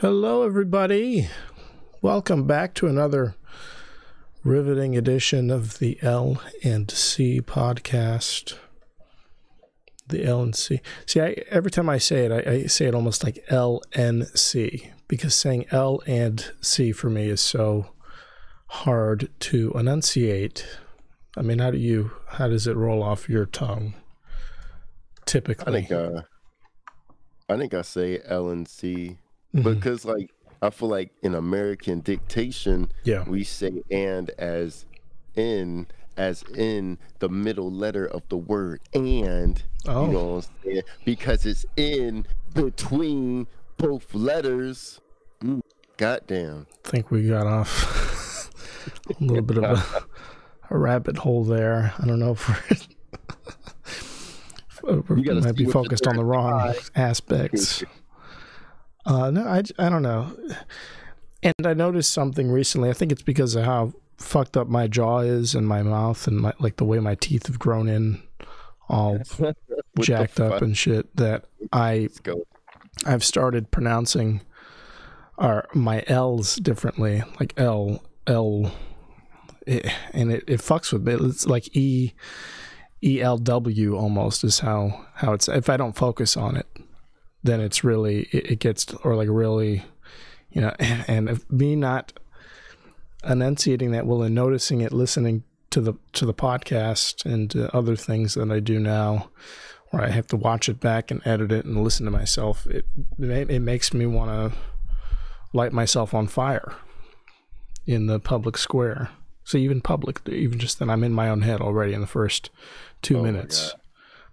Hello, everybody. Welcome back to another riveting edition of the L&C Podcast. The L&C. See, every time I say it, I say it almost like LNC, because saying L and C for me is so hard to enunciate. I mean, how does it roll off your tongue typically? I think I say L&C. Because, I feel like in American dictation, we say "and" as in the middle letter of the word "and." Oh. You know what I'm saying? Because it's in between both letters. Goddamn. I think we got off a little bit of a rabbit hole there. I don't know if we might be focused on the wrong aspects. No, I don't know. And I noticed something recently. I think it's because of how fucked up my jaw is and my mouth and the way my teeth have grown in all jacked up and shit, that I've started pronouncing my L's differently, like L, and it fucks with me. It's like ELW almost is how it's, if I don't focus on it, then it's really, it gets, or like really, you know, and if me not enunciating that well and noticing it, listening to the podcast and other things that I do now, where I have to watch it back and edit it and listen to myself, it makes me want to light myself on fire in the public square. So even just then, I'm in my own head already in the first 2 minutes.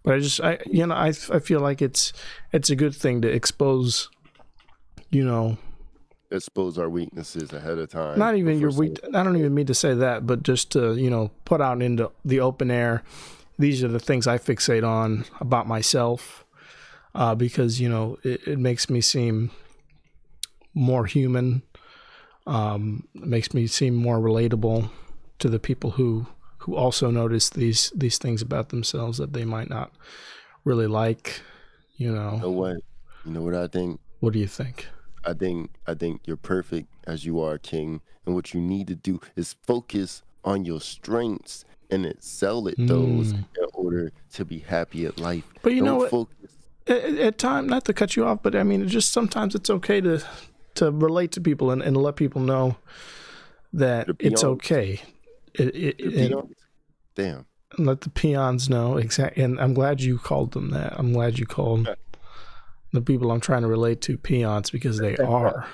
But I feel like it's a good thing to expose our weaknesses ahead of time. Not even your weak. I don't even mean to say that, but just to, put out into the open air. These are the things I fixate on about myself, because, it makes me seem more human. It makes me seem more relatable to the people who also notice these things about themselves that they might not really like, No way. You know what I think? What do you think? I think you're perfect as you are, King. And what you need to do is focus on your strengths and excel at those in order to be happy at life. But know what? At times, not to cut you off, but I mean, sometimes it's okay to relate to people and let people know that it's okay. Damn. And let the peons know exactly. And I'm glad you called them that. I'm glad you called the people I'm trying to relate to peons, because they are.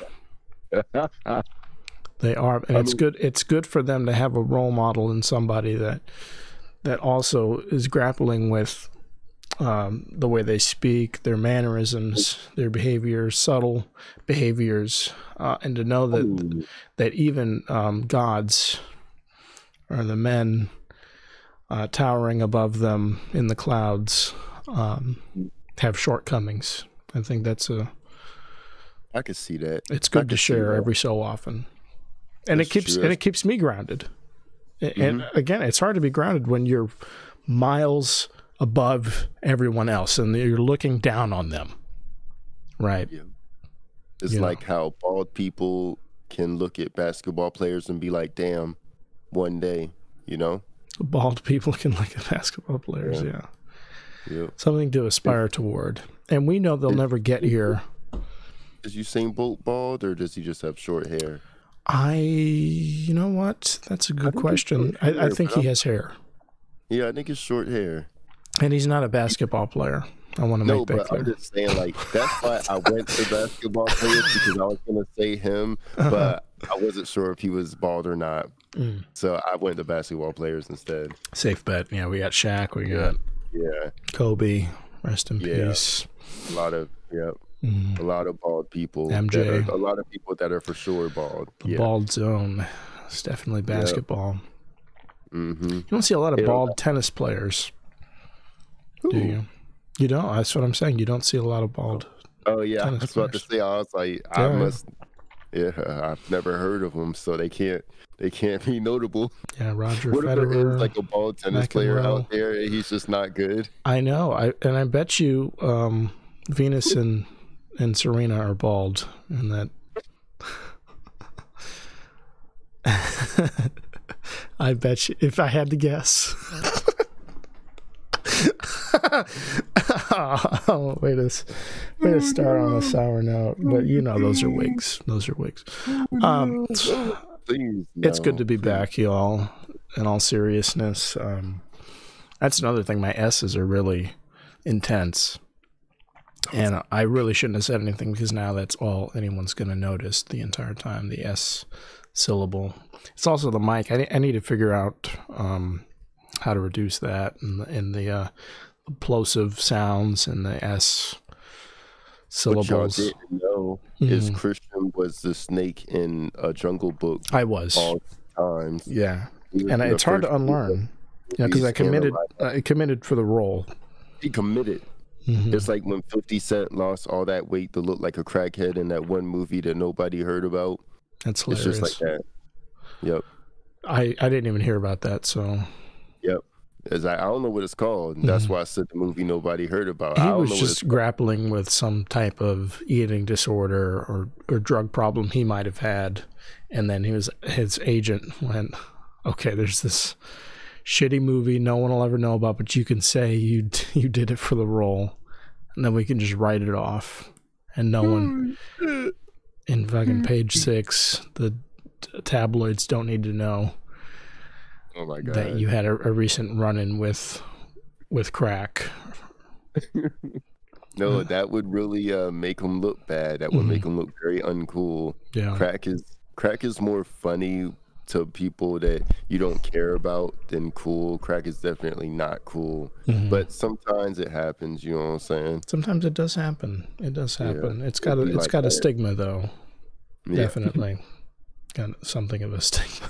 They are, and it's good. It's good for them to have a role model in somebody that also is grappling with the way they speak, their mannerisms, their behaviors, subtle behaviors, and to know that even gods, or the men towering above them in the clouds, have shortcomings. I think I could see that. It's good to share every so often, and it keeps me grounded. And again, it's hard to be grounded when you're miles above everyone else and you're looking down on them, right? Yeah. It's like how bald people can look at basketball players and be like, "Damn, one day," Bald people can look at basketball players, yeah. Something to aspire toward. And we know they'll never get here. Is Usain Bolt bald, or does he just have short hair? You know what? That's a good question. I think he has hair. Yeah, I think it's short hair. And he's not a basketball player. I want to make that clear. I'm just saying, that's why I went to basketball players, because I was going to say him, but I wasn't sure if he was bald or not. So I went to basketball players instead. Safe bet. Yeah, we got Shaq. We got Kobe. Rest in peace. A lot of bald people. MJ. A lot of people that are for sure bald. The bald zone. It's definitely basketball. You don't see a lot of bald tennis players. Do you? You don't. That's what I'm saying. You don't see a lot of bald. Oh yeah, I was about to say. I was like, I must. Yeah, I've never heard of them, so they can't be notable. Yeah, Roger what Federer. What if there is like a bald tennis player out there and he's just not good? I know. I bet you Venus and Serena are bald, and that I bet you, if I had to guess. Oh, way to start on a sour note. But you know, those are wigs. Those are wigs. Please, it's good to be back, y'all. In all seriousness, that's another thing. My S's are really intense. And I really shouldn't have said anything because now that's all anyone's going to notice the entire time, the S syllable. It's also the mic. I need to figure out how to reduce that and the plosive sounds and the S syllables. What y'all didn't know is Christian was the snake in a Jungle Book. I was. All times. Yeah. And it's hard to unlearn. Yeah, because I committed for the role. He committed. It's like when 50 Cent lost all that weight to look like a crackhead in that one movie that nobody heard about. That's hilarious. It's just like that. Yep. I didn't even hear about that, so. Yep. It's like, I don't know what it's called. That's why I said the movie nobody heard about. He was just grappling with some type of eating disorder or drug problem he might have had. And then his agent went, okay, there's this shitty movie no one will ever know about, but you can say you did it for the role, and then we can just write it off, and no one in fucking Page 6, the tabloids don't need to know. Oh my God, that you had a recent run-in with crack. No, that would really make him look bad. That would make him look very uncool. Yeah, crack is more funny to people that you don't care about than cool. Crack is definitely not cool, but sometimes it happens. You know what I'm saying? Sometimes it does happen. It does happen. Yeah. It's got a stigma though. Yeah. Definitely got something of a stigma.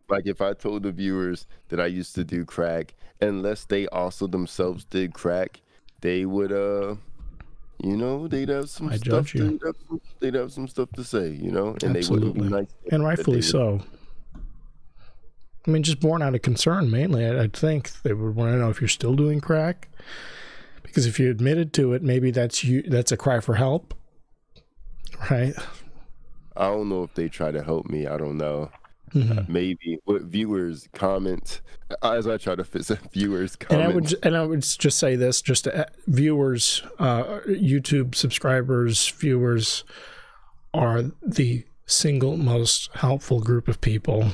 Like if I told the viewers that I used to do crack, unless they also themselves did crack, they would they'd have some stuff. They'd have some stuff to say, and Absolutely. They wouldn't be nice. And rightfully so. I mean, just born out of concern mainly. I think they would want to know if you're still doing crack, because if you admitted to it, maybe that's a cry for help, right? I don't know if they try to help me. I don't know. Maybe what viewers comment as I try to fit some viewers comment. And I would just say this, just to, viewers, YouTube subscribers, viewers are the single most helpful group of people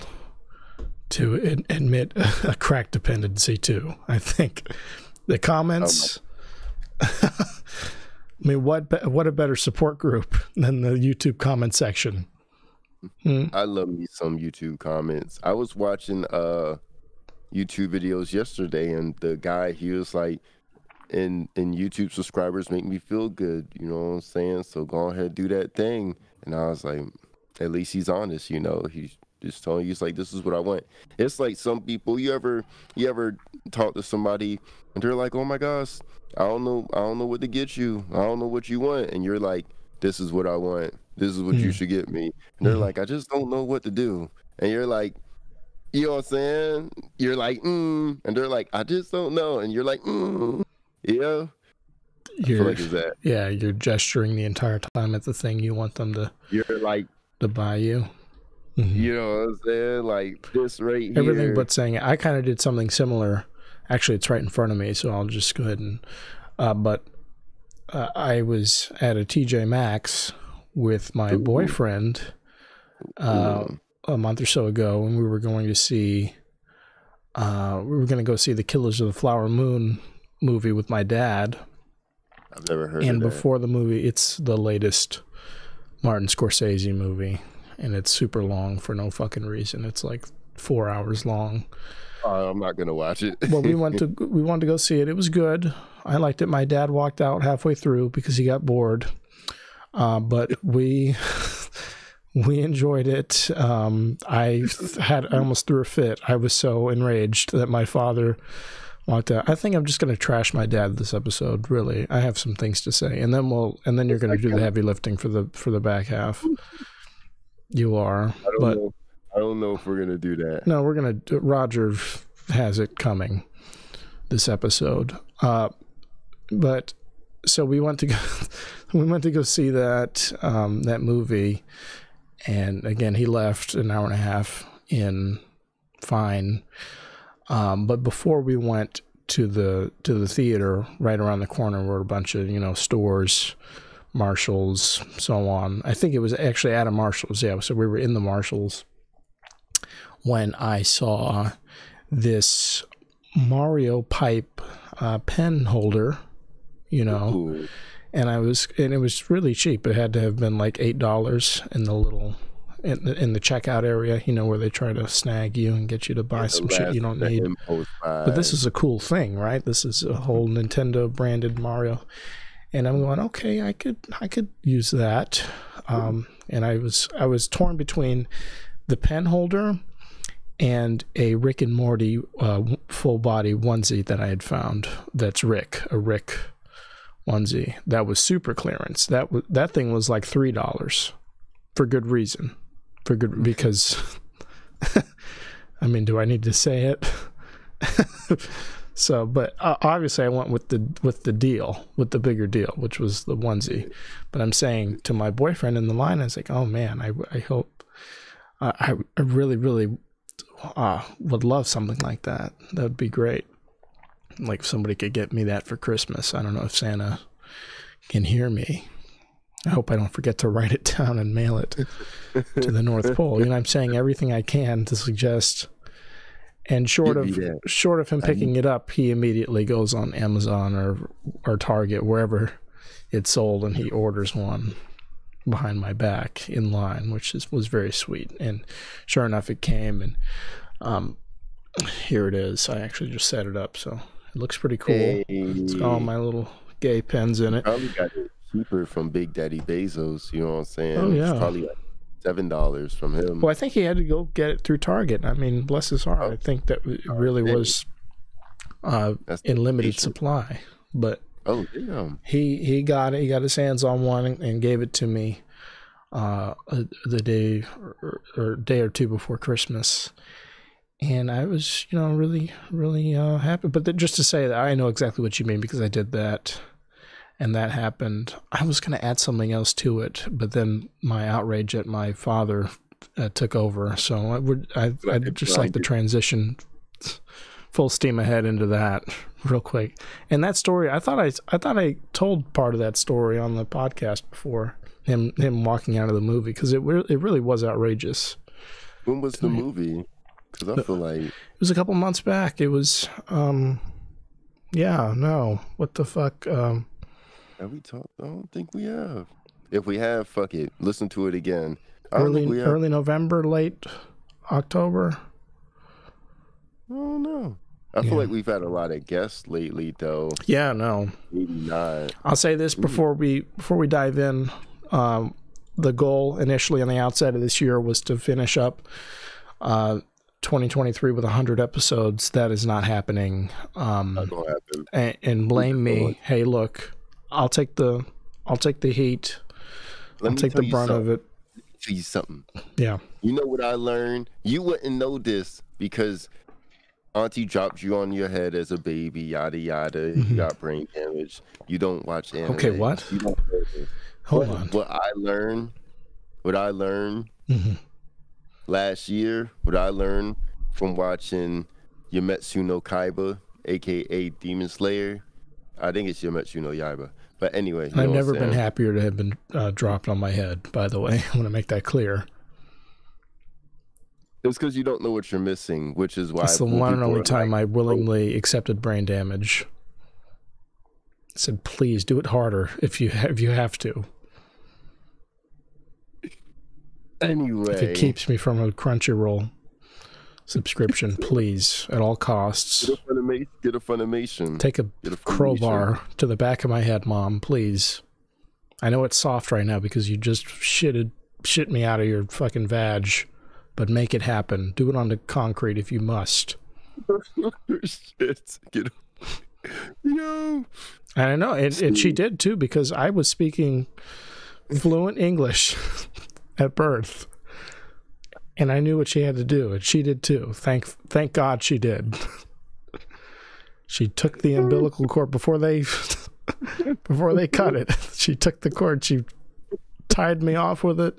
to admit a crack dependency to. I think the comments. I mean, what a better support group than the YouTube comment section. I love me some YouTube comments. I was watching YouTube videos yesterday, and the guy, he was like, and YouTube subscribers make me feel good, you know what I'm saying? So go ahead, do that thing. And I was like, at least he's honest, he's just telling you, he's like, this is what I want. It's like some people, you ever talk to somebody and they're like, oh my gosh, I don't know what to get you. I don't know what you want. And you're like, this is what I want. This is what you should get me. And they're like, I just don't know what to do. And you're like, you know what I'm saying? You're like, and they're like, I just don't know. And you're like, yeah. I feel like it's that. Yeah, you're gesturing the entire time at the thing you want them to. You're like to buy you. You know what I'm saying? Like this right here. Everything but saying it. I kind of did something similar. Actually, it's right in front of me, so I'll just go ahead and. I was at a TJ Maxx with my boyfriend a month or so ago, and we were going to see the Killers of the Flower Moon movie with my dad. I've never heard of that. And before the movie, it's the latest Martin Scorsese movie, and it's super long for no fucking reason. It's like 4 hours long. I'm not gonna watch it. Well, we wanted to go see it. It was good. I liked it. My dad walked out halfway through because he got bored. But we enjoyed it. I almost threw a fit. I was so enraged that my father walked out. I think I'm just going to trash my dad this episode. Really, I have some things to say, and then you're going to do the heavy lifting for the back half. You are. I don't know if we're going to do that. No, we're going to. Roger has it coming this episode. But so we went to go see that movie, And again, he left an hour and a half in fine. But before we went to the theater, right around the corner were a bunch of, stores, Marshalls, so on. I think it was actually at a Marshalls. Yeah. So we were in the Marshalls when I saw this Mario pipe pen holder, Ooh. and it was really cheap. It had to have been like $8 in the little in the checkout area, where they try to snag you and get you to buy some shit you don't need. But this is a cool thing, right? This is a whole Nintendo branded Mario, and I'm going, okay, I could use that. And I was torn between the pen holder and a Rick and Morty full body onesie that I had found. That's a Rick onesie that was super clearance. That thing was like $3 for good reason. Because I mean, do I need to say it? So, but obviously I went with the bigger deal, which was the onesie. But I'm saying to my boyfriend in the line, I was like, oh man, I hope I really, really would love something like that. That would be great. Like if somebody could get me that for Christmas. I don't know if Santa can hear me. I hope I don't forget to write it down and mail it to the North Pole. I'm saying everything I can to suggest. And short of him picking it up, he immediately goes on Amazon or Target, wherever it's sold, and he orders one behind my back in line, which was very sweet. And sure enough, it came, and here it is. I actually just set it up, so it looks pretty cool. Hey. It's got all my little gay pens in it. Probably got it cheaper from Big Daddy Bezos, you know what I'm saying? Oh, yeah. It's probably like $7 from him. Well, I think he had to go get it through Target. I mean, bless his heart. I think that it really was in limited supply. But oh, damn. He got it. He got his hands on one and gave it to me the day or day or two before Christmas. And I was, really, really happy. But just to say that I know exactly what you mean, because I did that. And that happened. I was going to add something else to it, but then my outrage at my father took over. So I'd just like to transition full steam ahead into that real quick. And that story, I thought I told part of that story on the podcast before, him walking out of the movie, because it really was outrageous. When was the movie? Because I feel like it was a couple months back. It was what the fuck. Have we talked? I don't think we have. If we have, fuck it. Listen to it again. Early November, late October. I don't know. I feel like we've had a lot of guests lately, though. Yeah, no. Maybe not. I'll say this before we dive in. The goal initially on the outset of this year was to finish up 2023 with 100 episodes. That is not happening. Not gonna happen. And blame me. Hey, look. I'll take the heat. I'll take the brunt of it. Let me tell you something. Yeah. You know what I learned? You wouldn't know this because Auntie dropped you on your head as a baby, yada yada. Mm-hmm. You got brain damage. You don't watch anime. Okay, what? You don't know this. Hold on. What I learned mm-hmm. last year, what I learned from watching Yametsu no Kaiba, aka Demon Slayer. I think it's Yametsu no Yaiba. But anyway, I've never been happier to have been dropped on my head, by the way. I want to make that clear. It's because you don't know what you're missing, which is why... It's the one and only time I willingly accepted brain damage. I said, please, do it harder if you have to. Anyway. If it keeps me from a Crunchyroll subscription, please, at all costs. Get a Funimation. Take a crowbar to the back of my head, Mom, please. I know it's soft right now because you just shit me out of your fucking vag, but make it happen. Do it on the concrete if you must. Shit. Yo. I know, and she did too, because I was speaking fluent English at birth. And I knew what she had to do, and she did too. Thank God she did. She took the umbilical cord before they cut it. She took the cord, she tied me off with it,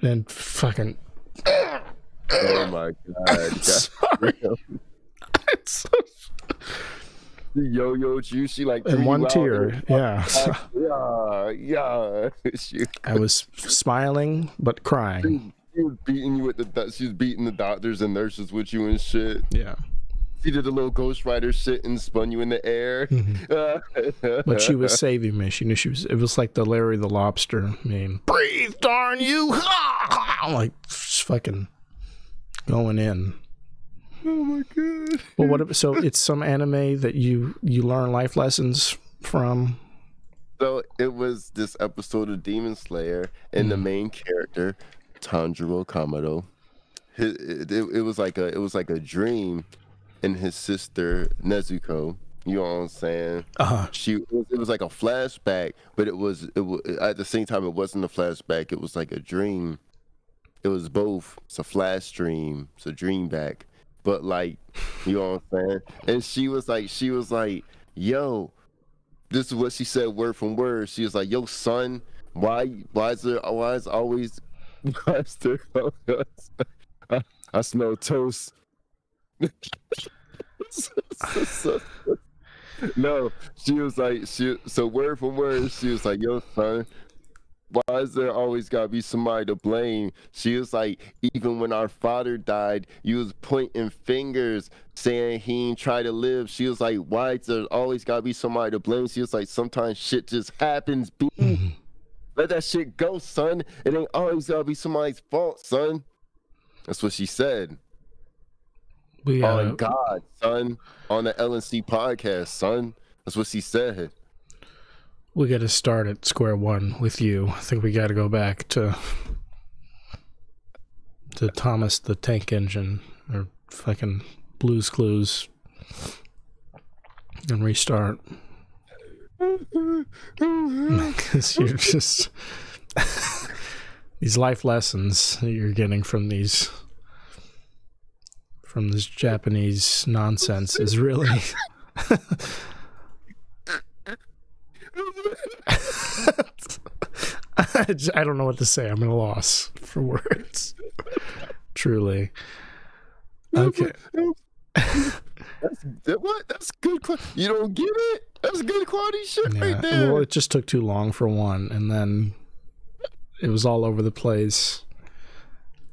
and fucking. Oh my God! Sorry. It's so... The yo-yo juice, she like in one tear, yeah. Yeah. I was smiling but crying. She was beating you with she was beating the doctors and nurses with you and shit. Yeah. She did the little Ghost Rider shit and spun you in the air. But she was saving me. She knew she was. It was like the Larry the Lobster meme. Breathe, darn you! I'm like fucking going in. Oh my God. Well, so it's some anime that you learn life lessons from. So it was this episode of Demon Slayer, and the main character, Tanjiro Kamado, it was like a dream, and his sister Nezuko. You know what I'm saying? It was like a flashback, but it was at the same time it wasn't a flashback. It was like a dream. It was both. It's a flash dream. It's a dream back. But like, you know what I'm saying? And she was like, yo, this is what she said word from word. She was like, yo, son, why is there always I smell toast. No, she was like, so word from word, she was like, yo, son, why is there always gotta be somebody to blame? She was like, even when our father died, you was pointing fingers saying he ain't try to live. She was like, why is there always gotta be somebody to blame? She was like, sometimes shit just happens, B. Let that shit go, son. It ain't always gotta be somebody's fault, son. That's what she said. On God, son. On the L&C Podcast, son. That's what she said. We got to start at square one with you. I think we got to go back to Thomas the Tank Engine or fucking Blue's Clues and restart. Because you're just these life lessons that you're getting from this Japanese nonsense is really I don't know what to say. I'm at a loss for words. Truly. Okay. That's good. You don't get it? That's good quality shit right there. Well, it just took too long for one, and then it was all over the place.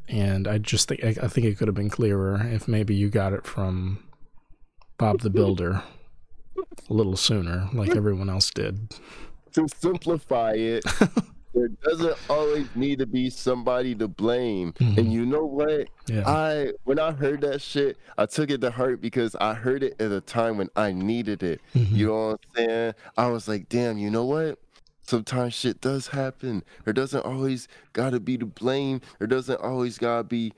And I think it could have been clearer if maybe you got it from Bob the Builder a little sooner, like everyone else did. To simplify it, there doesn't always need to be somebody to blame. And you know what? Yeah. When I heard that shit, I took it to heart because I heard it at a time when I needed it. You know what I'm saying? I was like, damn, you know what? Sometimes shit does happen. There doesn't always gotta be to blame. There doesn't always gotta be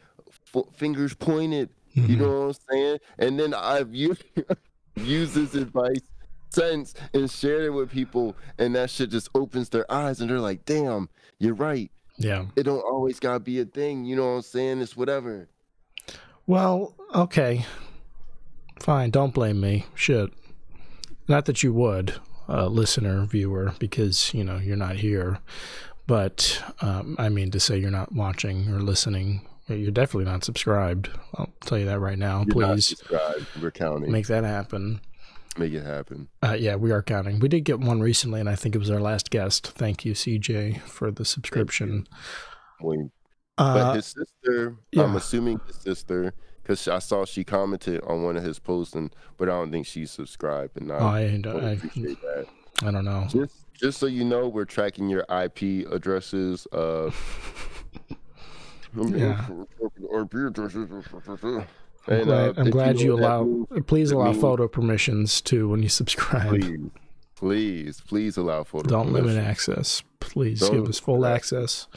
fingers pointed. You know what I'm saying? And then I've used this advice since and shared it with people, and that shit just opens their eyes, and they're like, damn, you're right. Yeah. It don't always gotta be a thing. You know what I'm saying? It's whatever. Well, okay. Fine. Don't blame me. Shit. Not that you would. Listener, viewer, because you're not here, but I mean to say you're not watching or listening. You're definitely not subscribed. I'll tell you that right now. You're please not subscribed. We're counting. Make that happen. Make it happen. Yeah, we are counting. We did get one recently, and I think it was our last guest. Thank you, CJ, for the subscription. But his sister, I'm assuming his sister, because I saw she commented on one of his posts, but I don't think she's subscribed. And I appreciate that. I don't know. Just so you know, we're tracking your IP addresses. And, I'm glad you allow. Please allow photo permissions too when you subscribe. Please allow photo. Don't limit access. Please give us full access.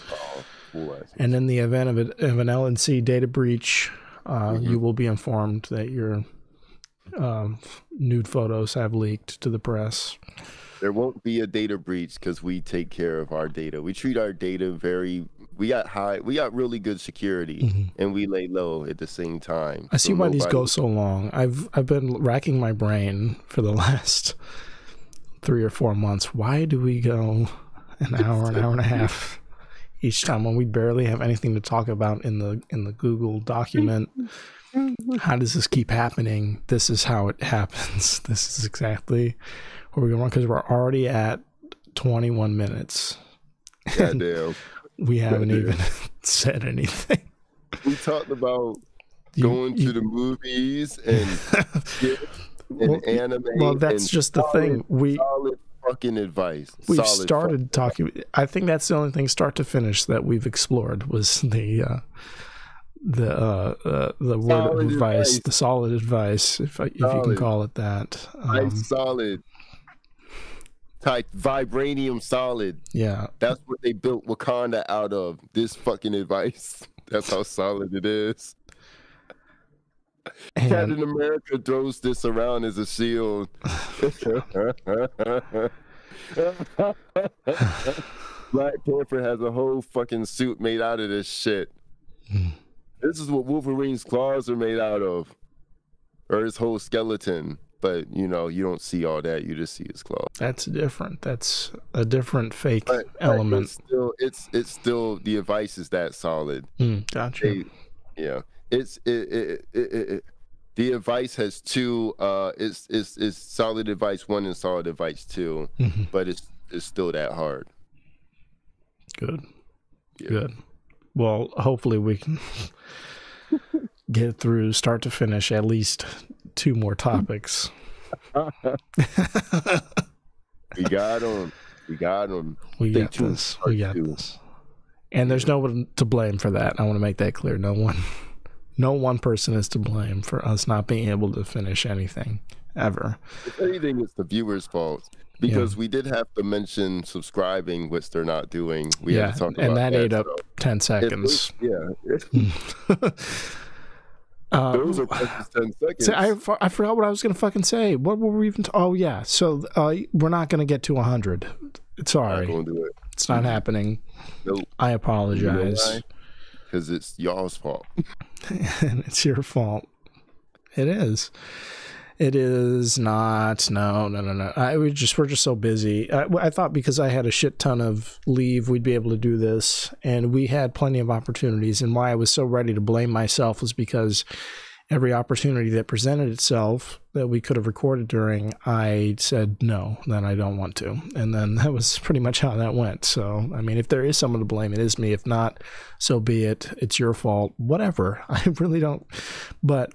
And in the event of an L&C data breach, you will be informed that your nude photos have leaked to the press. There won't be a data breach because we take care of our data. We treat our data we got really good security, and we lay low at the same time. I see why these go so long. I've been racking my brain for the last 3 or 4 months. Why do we go an hour and a half each time when we barely have anything to talk about in the Google document. How does this keep happening? This is how it happens. This is exactly where we're going, because we're already at 21 minutes. Goddamn. We haven't even said anything. We talked about going to the movies and anime. Well, that's just the thing. Solid fucking advice. We've started talking. I think that's the only thing, start to finish, that we've explored was the word of advice, the solid advice, if you can call it that. Solid. Type vibranium solid. Yeah. That's what they built Wakanda out of. This fucking advice. That's how solid it is. And Captain America throws this around as a shield. Black Panther has a whole fucking suit made out of this shit. This is what Wolverine's claws are made out of. Or his whole skeleton. But, you know, you don't see all that. You just see his claws. That's different. That's a different fake element. It's still, the advice is that solid. Gotcha. The advice has two, it's solid advice 1 and solid advice 2, but it's still that hard. Good. Yeah. Good. Well, hopefully we can get through start to finish at least 2 more topics. We got them. We got this. And there's no one to blame for that. I want to make that clear. No one person is to blame for us not being able to finish anything ever. If anything, it's the viewer's fault. Because we did have to mention subscribing, which they're not doing. We had to talk about that ate up 10 seconds. Those are precious 10 seconds. I forgot what I was going to fucking say. What were we even... So we're not going to get to 100. Sorry. Not gonna do it. It's not happening. Nope. I apologize. Because it's y'all's fault. And it's your fault. It is. It is not. No. We're just so busy. I thought because I had a shit ton of leave, we'd be able to do this, and we had plenty of opportunities. And why I was so ready to blame myself was because every opportunity that presented itself that we could have recorded during, I said no, then I don't want to. And then that was pretty much how that went. So, I mean, if there is someone to blame, it is me. If not, so be it. It's your fault. Whatever. I really don't. But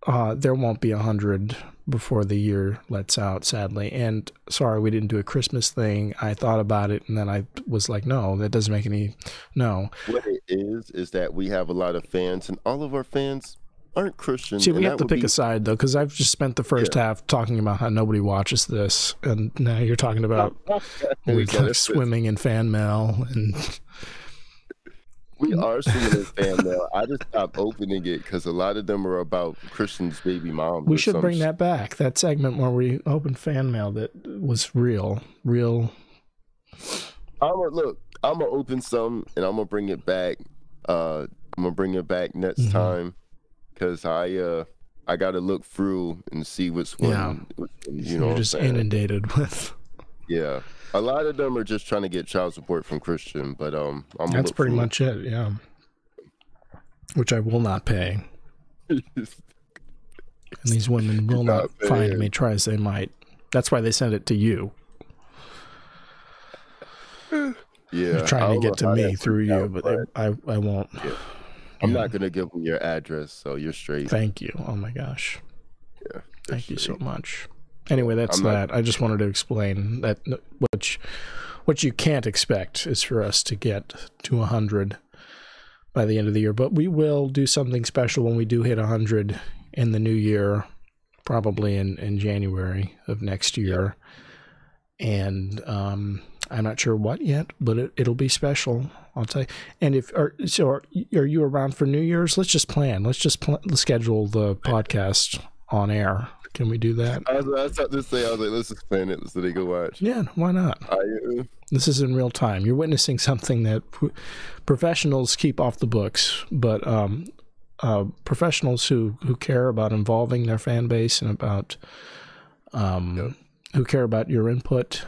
there won't be 100 before the year lets out, sadly. And sorry, we didn't do a Christmas thing. I thought about it, and then I was like, no, that doesn't make any... No. What it is that we have a lot of fans, and all of our fans aren't Christian. See, we have to pick a side, though, because I've just spent the first half talking about how nobody watches this, and now you're talking about swimming in fan mail, and... We are swimming in fan mail. I just stopped opening it because a lot of them are about Christian's baby mom. We should bring that back. That segment where we opened fan mail that was real. I'm gonna open some and I'm gonna bring it back. I'm gonna bring it back next time because I got to look through and see which one. Yeah. You're just inundated with. Yeah. A lot of them are just trying to get child support from Christian, but that's pretty much it, yeah. Which I will not pay. And these women will not find me, try as they might. That's why they send it to you. Yeah. They're trying to get to me through you, but I won't. Yeah. I'm not going to give them your address, so you're straight. Thank you. Oh my gosh. Yeah. Thank you so much. Anyway, that's that. I just wanted to explain that what you can't expect is for us to get to 100 by the end of the year. But we will do something special when we do hit 100 in the new year, probably in January of next year. Yeah. And I'm not sure what yet, but it'll be special. I'll tell you. And are you around for New Year's? Let's just plan. Let's schedule the podcast on air. Can we do that? I was about to say, let's just plan it so they go watch. Yeah, why not? This is in real time. You're witnessing something that professionals keep off the books, but professionals who care about involving their fan base and about who care about your input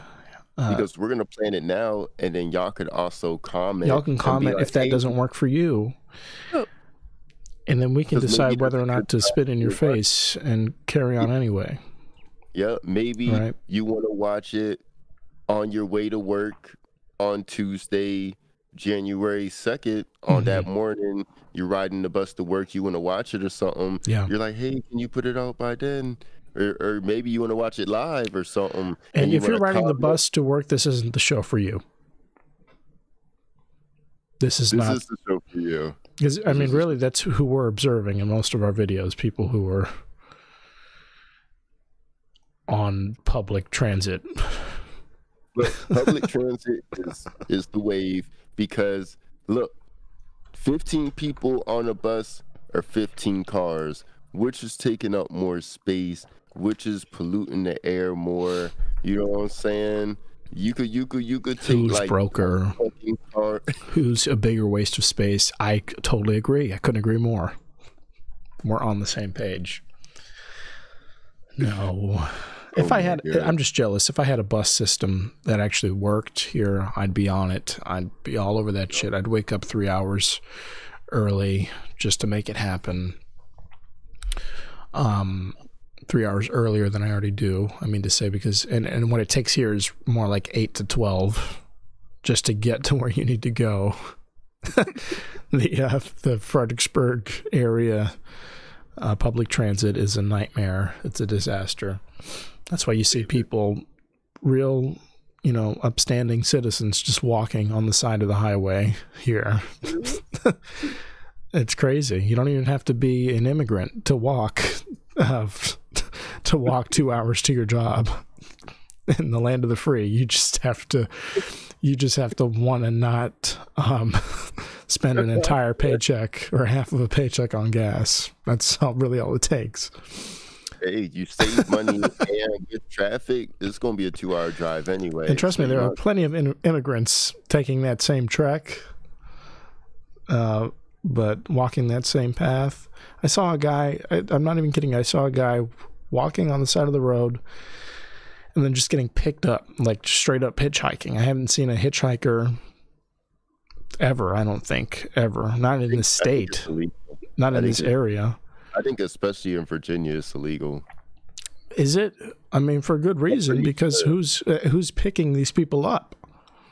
Because we're gonna plan it now, and then y'all could also comment. Y'all can comment if that doesn't work for you, and then we can decide whether or not to spit in your face and carry on anyway. Yeah, maybe you want to watch it on your way to work on Tuesday, January 2nd. On that morning, you're riding the bus to work. You want to watch it or something. Yeah, you're like, hey, can you put it out by then? Or maybe you want to watch it live or something. And if you're riding the bus to work, this isn't the show for you. This is the show for you. Because, I mean, really, that's who we're observing in most of our videos, people who are on public transit. Look, public transit is the wave because, look, 15 people on a bus or 15 cars, which is taking up more space, which is polluting the air more. You know what I'm saying? You could take who's like broker, who's a bigger waste of space. I totally agree. I couldn't agree more. We're on the same page. No. If I had, I'm just jealous. If I had a bus system that actually worked here, I'd be on it. I'd be all over that shit. I'd wake up 3 hours early just to make it happen. 3 hours earlier than I already do. I mean to say, because and what it takes here is more like 8 to 12 just to get to where you need to go. The Fredericksburg area public transit is a nightmare. It's a disaster. That's why you see people, real, upstanding citizens just walking on the side of the highway here. It's crazy. You don't even have to be an immigrant to walk 2 hours to your job in the land of the free. You just have to want to not spend an entire paycheck or half of a paycheck on gas. That's really all it takes. Hey, you save money and with traffic, it's going to be a 2-hour drive anyway. And trust me, there are plenty of immigrants taking that same trek, but walking that same path. I saw a guy, I'm not even kidding, I saw a guy walking on the side of the road and then just getting picked up, like straight up hitchhiking. I haven't seen a hitchhiker ever, I don't think, ever. Not in this state, not in this area. I think especially in Virginia, it's illegal. Is it? I mean, for good reason, because who's picking these people up?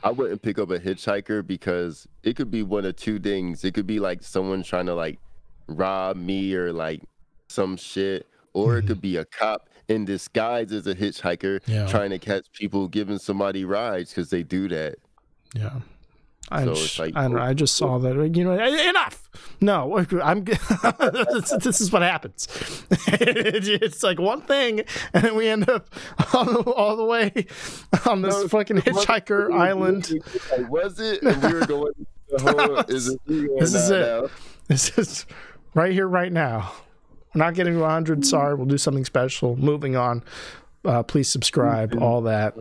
I wouldn't pick up a hitchhiker because it could be one of two things. It could be like someone trying to like rob me or like some shit, or it could be a cop in disguise as a hitchhiker trying to catch people giving somebody rides, because they do that. Yeah. I just saw that, enough. No, this is what happens. It's like one thing, and then we end up all the way on this fucking hitchhiker island. Was it? And we were going the whole, this is it. This is right here, right now. We're not getting to 100. Sorry, we'll do something special. Moving on. Please subscribe, all that.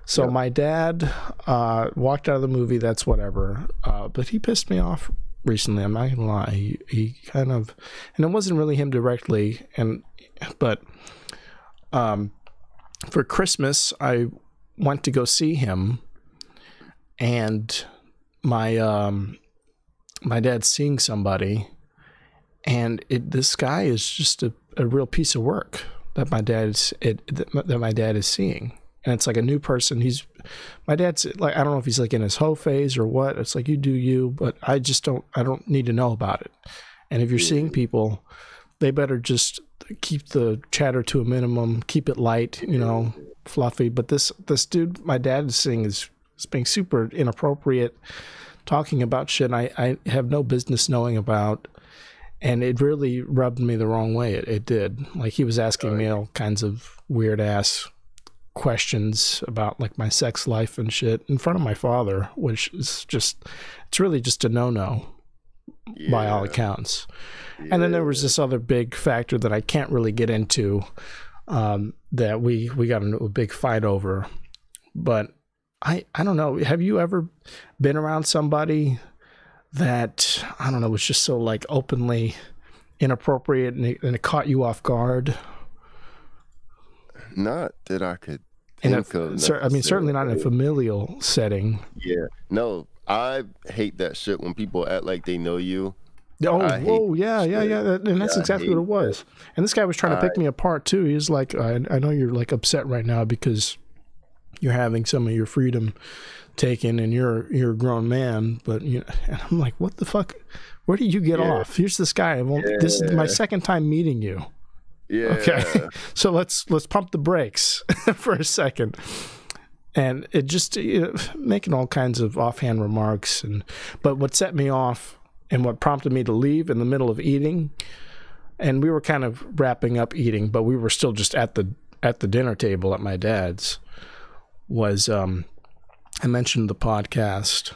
So my dad walked out of the movie, that's whatever, but he pissed me off recently, I'm not gonna lie. He kind of, and it wasn't really him directly, but for Christmas, I went to go see him, and my dad's seeing somebody, and this guy is just a real piece of work that my dad is seeing. And it's like a new person. My dad's like, I don't know if he's like in his hoe phase or what. It's like, you do you, but I don't need to know about it. And if you're seeing people, they better just keep the chatter to a minimum, keep it light, fluffy. But this dude, my dad is seeing is being super inappropriate, talking about shit I have no business knowing about. And it really rubbed me the wrong way. It did. Like, he was asking me all kinds of weird ass questions about like my sex life and shit in front of my father, which is it's really just a no-no by all accounts. And then there was this other big factor that I can't really get into, that we got into a big fight over. But I don't know, have you ever been around somebody that, I don't know, was just so like openly inappropriate and it caught you off guard? Not that I could certainly not in a familial setting. Yeah. No, I hate that shit when people act like they know you. Yeah. And that's exactly what it was. That. And this guy was trying to pick me apart too. He was like, I know you're like upset right now because you're having some of your freedom taken and you're a grown man, but and I'm like, what the fuck? Where do you get off? Here's this guy. This is my second time meeting you. Yeah. Okay. So let's pump the brakes for a second. And it just making all kinds of offhand remarks. But what set me off and what prompted me to leave in the middle of eating, and we were kind of wrapping up eating, but we were still just at the dinner table at my dad's, was I mentioned the podcast,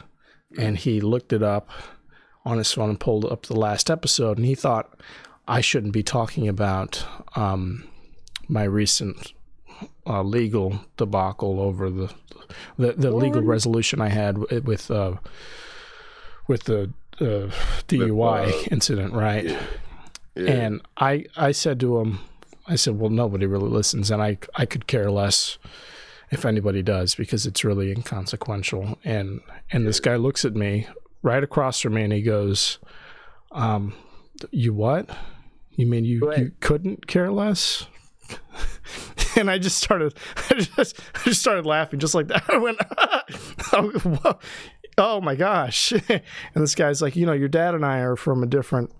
and he looked it up on his phone and pulled up the last episode, and he thought I shouldn't be talking about my recent legal debacle over the legal resolution I had with the DUI incident, right? Yeah. And I said to him, well, nobody really listens, and I could care less if anybody does because it's really inconsequential. And this guy looks at me right across from me and he goes, you what? You mean you couldn't care less? And I just started laughing just like that. I went, oh my gosh. And this guy's like, your dad and I are from a different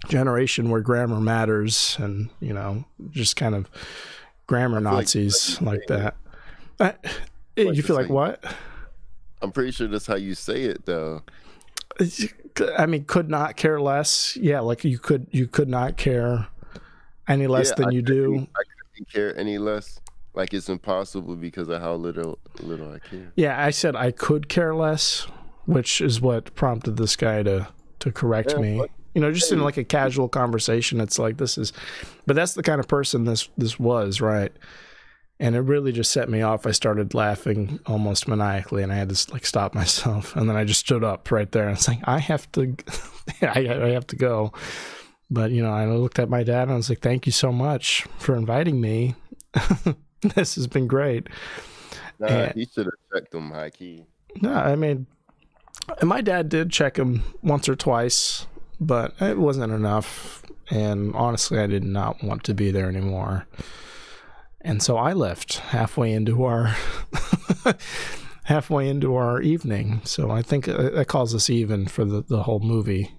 generation where grammar matters, and just kind of grammar Nazis like that. You feel like what? I'm pretty sure that's how you say it, though. I mean, could not care less. Yeah, like you could not care any less than you do. I couldn't care any less. Like it's impossible because of how little I care. Yeah, I said I could care less, which is what prompted this guy to correct me. Just in like a casual conversation, it's like but that's the kind of person this was, right? And it really just set me off. I started laughing almost maniacally, and I had to like stop myself. And then I just stood up right there and was like, I have to go. But I looked at my dad and I was like, thank you so much for inviting me. This has been great. He should have checked him high key. No, I mean, and my dad did check him once or twice, but it wasn't enough. And honestly, I did not want to be there anymore. And so I left halfway into our evening. So I think that calls us even for the whole movie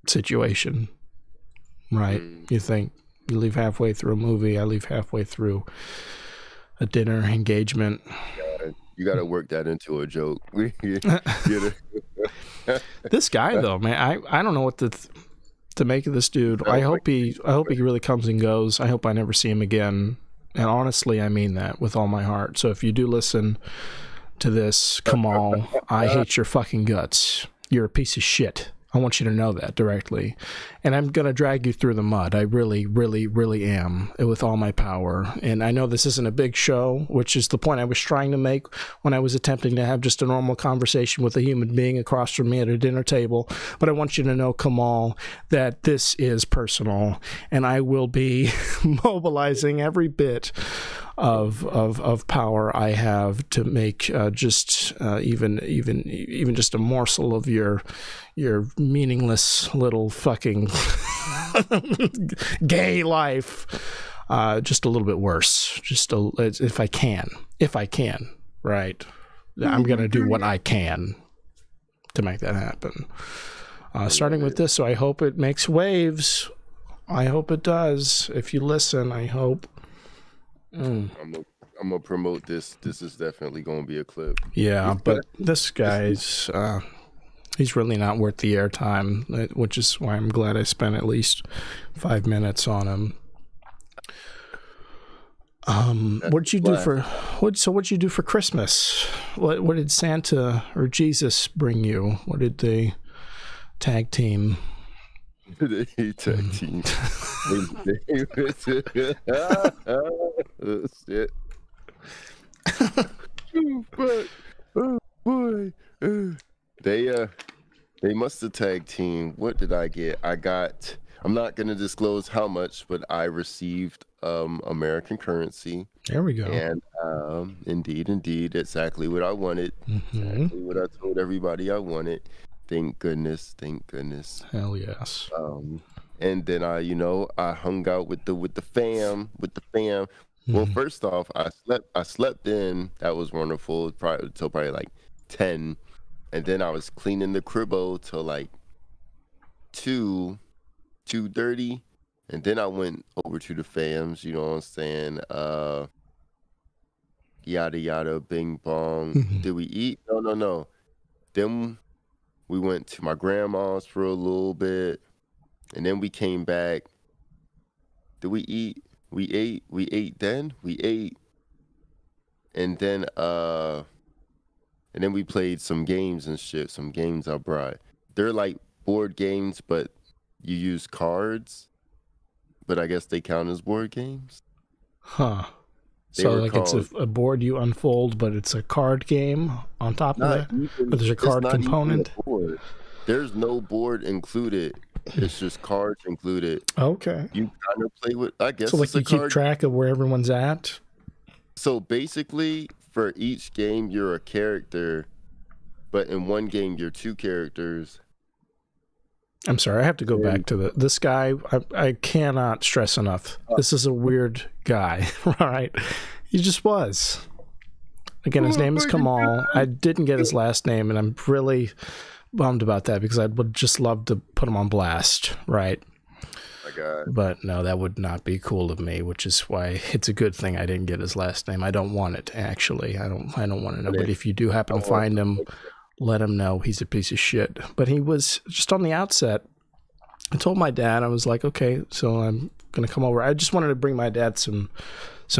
situation, right? You think you leave halfway through a movie, I leave halfway through a dinner engagement. You got to work that into a joke. This guy though, man, I don't know what to make of this dude. I hope he really comes and goes. I hope I never see him again. And honestly, I mean that with all my heart. So if you do listen to this, Kamal, I hate your fucking guts. You're a piece of shit. I want you to know that directly. And I'm going to drag you through the mud. I really, really, really am, with all my power. And I know this isn't a big show, which is the point I was trying to make when I was attempting to have just a normal conversation with a human being across from me at a dinner table. But I want you to know, Kamal, that this is personal. And I will be mobilizing every bit of power I have to make just even just a morsel of your meaningless little fucking gay life just a little bit worse. If I can, right? I'm gonna do what I can to make that happen. Starting with this, so I hope it makes waves. I hope it does. If you listen, I hope. I'm gonna promote this. This is definitely gonna be a clip. Yeah, but this guy's he's really not worth the airtime, which is why I'm glad I spent at least 5 minutes on him. What'd you do for Christmas? What did Santa or Jesus bring you? What did they tag team? They tag team. Shit. Oh boy. They must have tag team. What did I get? I'm not gonna disclose how much, but I received American currency. There we go. And Indeed. Exactly what I wanted. Exactly what I told everybody I wanted. Thank goodness. Hell yes. And then I hung out with the fam. Well, first off, I slept in. That was wonderful. Probably like 10, and then I was cleaning the cribbo till like 2:30, and then I went over to the fams. You know what I'm saying? Yada yada, bing bong. Did we eat? No. Then we went to my grandma's for a little bit, and then we came back. Did we eat? We ate then. We ate, and then we played some games and shit. Some games I brought. They're like board games, but you use cards. But I guess they count as board games. Huh. So like it's a board you unfold, but it's a card game on top of that? But there's a card component? There's no board included. It's just cards included. Okay. You kind of play with, I guess. So like you keep track of where everyone's at? So basically, for each game, you're a character, but in one game, you're two characters. I'm sorry, I have to go back to this guy. I cannot stress enough. This is a weird guy, all right? He just was. Again, his name is Kamal. I didn't get his last name, and I'm really bummed about that because I would just love to put him on blast, right? My God. But no, that would not be cool of me, which is why it's a good thing I didn't get his last name. I don't want it, actually. I don't want to know. But if you do happen to find him, let him know he's a piece of shit. But he was just on the outset. I told my dad, I was like, okay, so I'm going to come over. I just wanted to bring my dad some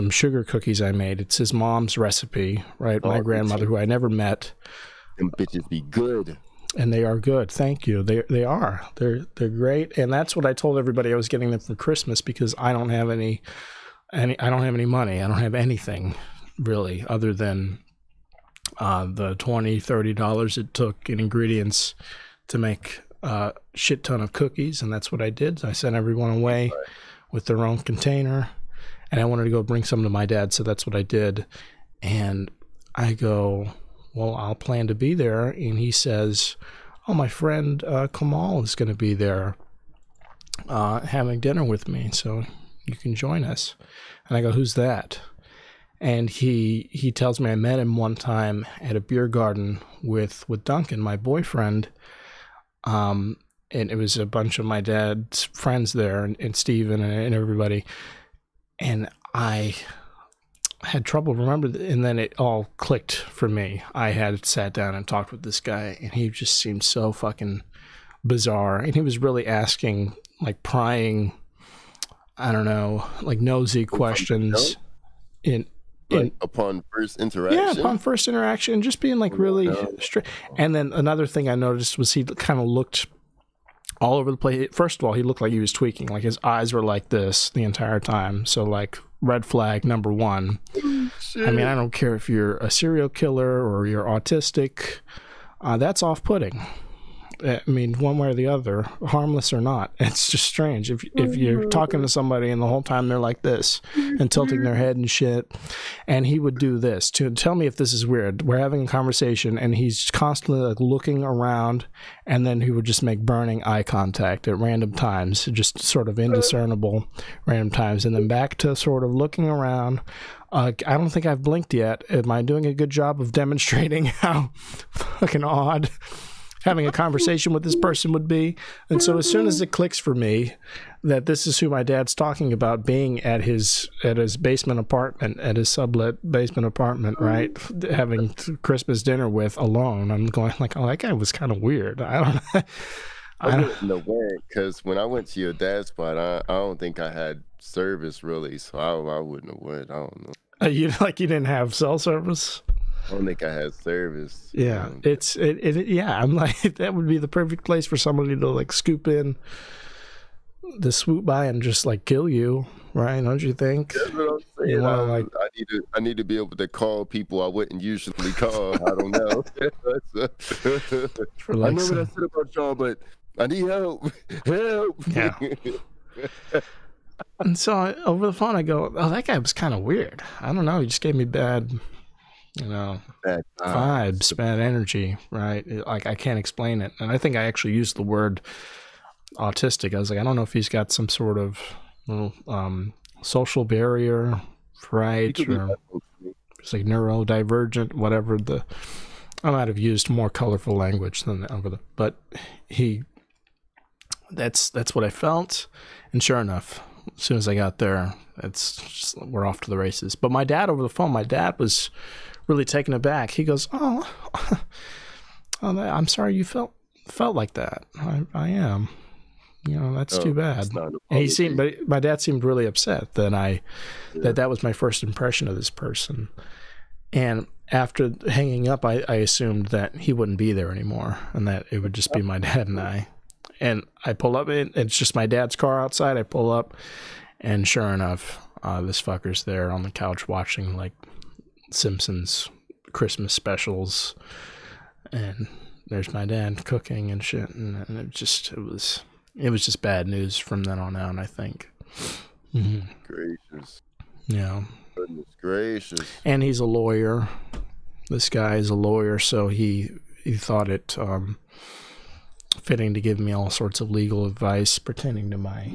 sugar cookies I made. It's his mom's recipe, right? My grandmother, who I never met. Them bitches be good. And they are good. Thank you. They are. They're great. And that's what I told everybody I was getting them for Christmas because I don't have any I don't have any money. I don't have anything really other than the $20-$30 it took in ingredients to make a shit ton of cookies, and that's what I did. I sent everyone away with their own container, and I wanted to go bring some to my dad, so that's what I did. And I go, well, I'll plan to be there, and he says, oh, my friend Kamal is going to be there having dinner with me, so you can join us. And I go, who's that? And he tells me I met him one time at a beer garden with Duncan, my boyfriend. And it was a bunch of my dad's friends there and Steven and everybody. And I had trouble remembering, and then it all clicked for me. I had sat down and talked with this guy, and he just seemed so fucking bizarre. And he was really asking, like, prying, I don't know, like nosy questions upon first interaction. Yeah, upon first interaction, just being like really straight. And then another thing I noticed was he kind of looked all over the place. First of all, he looked like he was tweaking. Like his eyes were like this the entire time. So like red flag number one. I mean, I don't care if you're a serial killer or you're autistic. That's off-putting. I mean, one way or the other, harmless or not. It's just strange. If you're talking to somebody and the whole time they're like this and tilting their head and shit, and he would do this to tell me if this is weird. We're having a conversation and he's constantly like looking around, and then he would just make burning eye contact at random times, just sort of indiscernible random times, and then back to sort of looking around. I don't think I've blinked yet. Am I doing a good job of demonstrating how fucking odd having a conversation with this person would be? And so as soon as it clicks for me that this is who my dad's talking about, being at his basement apartment, at his sublet basement apartment, right, having Christmas dinner with alone, I'm going like, oh, that guy was kind of weird. I don't know. I wouldn't know where, because when I went to your dad's spot, I don't think I had service really, so I wouldn't have went. I don't know. You didn't have cell service? I don't think I had service. Yeah, yeah. I'm like, that would be the perfect place for somebody to like scoop in, to swoop by and just like kill you, right? Don't you think? That's what I'm saying. I need to be able to call people I wouldn't usually call. I don't know. I know what I said about y'all, but I need help. Help. Yeah. And so over the phone, I go, oh, that guy was kind of weird. I don't know. He just gave me bad, bad vibes, bad energy, right? Like, I can't explain it. And I think I actually used the word autistic. I was like, I don't know if he's got some sort of social barrier, right? Or it's like neurodivergent, whatever I might have used more colorful language than but that's what I felt. And sure enough, as soon as I got there, we're off to the races. But my dad over the phone, was really taken aback. He goes, "Oh, I'm sorry you felt like that. I am. That's too bad." And but my dad seemed really upset that that was my first impression of this person. And after hanging up, I assumed that he wouldn't be there anymore and that it would just be my dad and I. And I pull up, it's just my dad's car outside. I pull up, and sure enough, this fucker's there on the couch watching like Simpsons Christmas specials. And there's my dad cooking and shit. And it was just bad news from then on out, I think. Mm-hmm. Gracious. Yeah. Goodness gracious. And he's a lawyer. This guy is a lawyer, so he thought it fitting to give me all sorts of legal advice pertaining to my...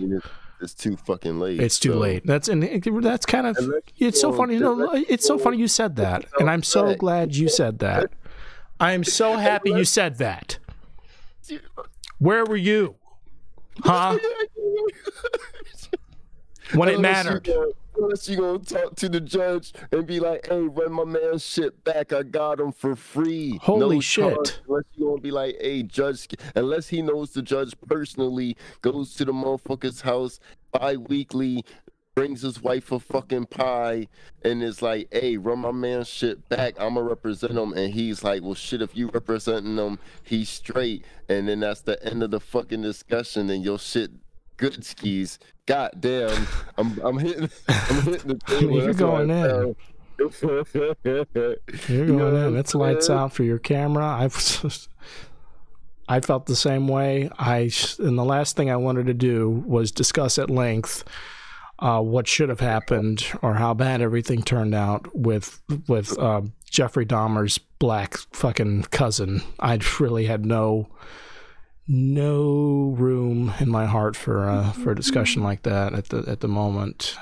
It's too fucking late. It's too late. That's kind of... It's so funny. It's so funny you said that. And I'm so glad you said that. I am so happy you said that. Where were you? Huh? When it mattered. Unless you gonna talk to the judge and be like, "Hey, run my man's shit back. I got him for free." Holy shit! Unless you gonna be like, "Hey, judge," unless he knows the judge personally, goes to the motherfucker's house bi-weekly, brings his wife a fucking pie, and is like, "Hey, run my man's shit back. I'ma represent him." And he's like, "Well, shit, if you representing him, he's straight." And then that's the end of the fucking discussion, and your shit good skis. God damn, I'm hitting the table. You're going in. You're going in. It's lights out for your camera. I felt the same way. And the last thing I wanted to do was discuss at length what should have happened or how bad everything turned out with Jeffrey Dahmer's black fucking cousin. I really had no room in my heart for a discussion like that at the moment.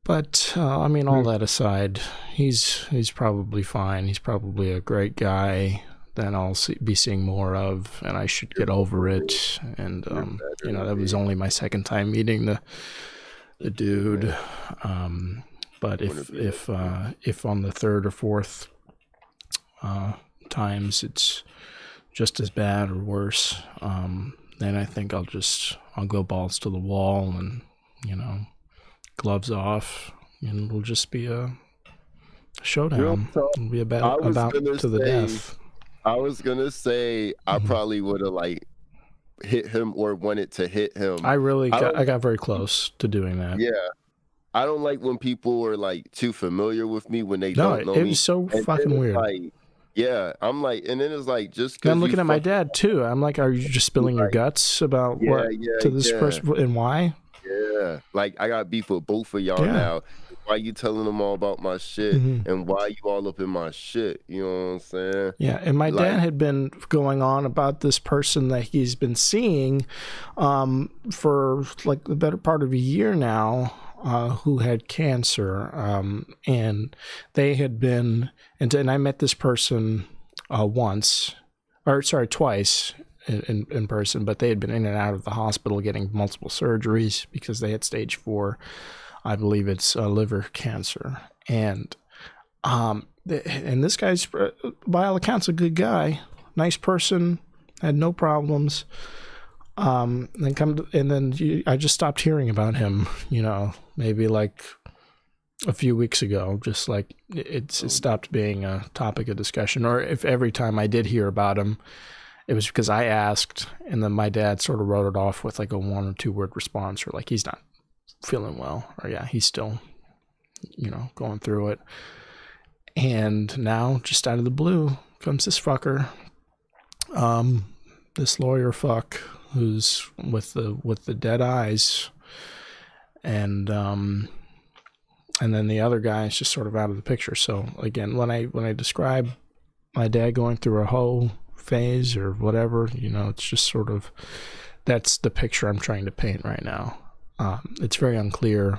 But I mean, all that aside, he's probably fine. He's probably a great guy that I'll be seeing more of, and I should get over it. And that was only my second time meeting the dude. But if on the third or fourth times it's just as bad or worse, then I think I'll go balls to the wall and, gloves off, and it'll just be a showdown. It'll be about to the death. I was gonna say I probably would have like hit him or wanted to hit him. I got very close to doing that. Yeah. I don't like when people are like too familiar with me when they don't know me. It was so fucking weird. Like, yeah, I'm like, and then it's like just. I'm looking at my dad too. I'm like, are you just spilling your guts about to this person and why? Yeah, like I got beef with both of y'all now. Why you telling them all about my shit and why you all up in my shit? You know what I'm saying? Yeah, and my dad had been going on about this person that he's been seeing for like the better part of a year now. Who had cancer, and they had been, and I met this person twice in person, but they had been in and out of the hospital getting multiple surgeries because they had stage 4, I believe it's liver cancer, and this guy's by all accounts a good guy, nice person, had no problems. I just stopped hearing about him, maybe like a few weeks ago, just like it stopped being a topic of discussion. Or if every time I did hear about him, it was because I asked, and then my dad sort of wrote it off with like a 1 or 2 word response, or like, he's not feeling well, or he's still, going through it. And now, just out of the blue, comes this fucker, this lawyer fuck, who's with the dead eyes, and then the other guy is just sort of out of the picture. So again, when I describe my dad going through a hoe phase or whatever, it's just sort of, that's the picture I'm trying to paint right now. It's very unclear